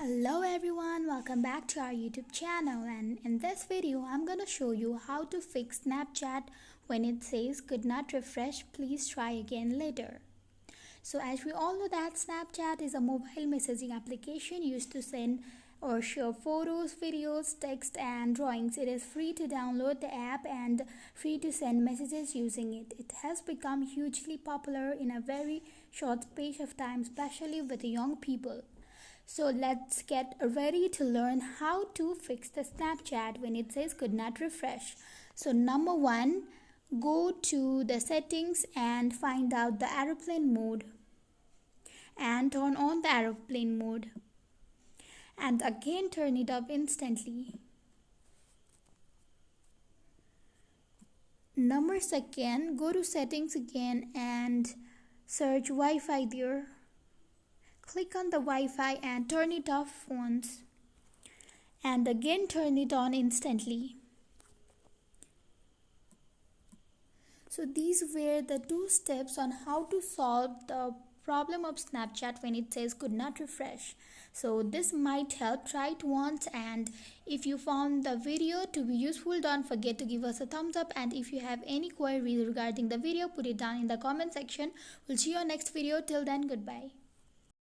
Hello everyone, welcome back to our YouTube channel, and in this video I'm gonna show you how to fix Snapchat when it says could not refresh, please try again later. So as we all know that Snapchat is a mobile messaging application used to send or share photos, videos, text and drawings. It is free to download the app and free to send messages using it. It has become hugely popular in a very short space of time, especially with young people. So let's get ready to learn how to fix the Snapchat when it says could not refresh. So number one, go to the settings and find out the aeroplane mode and turn on the aeroplane mode and again turn it up instantly. Number second, go to settings again and search Wi-Fi there. Click on the Wi-Fi and turn it off once and again turn it on instantly. So these were the two steps on how to solve the problem of Snapchat when it says could not refresh. So this might help. Try it once, and if you found the video to be useful, don't forget to give us a thumbs up, and if you have any queries regarding the video, put it down in the comment section. We'll see you on next video. Till then, goodbye.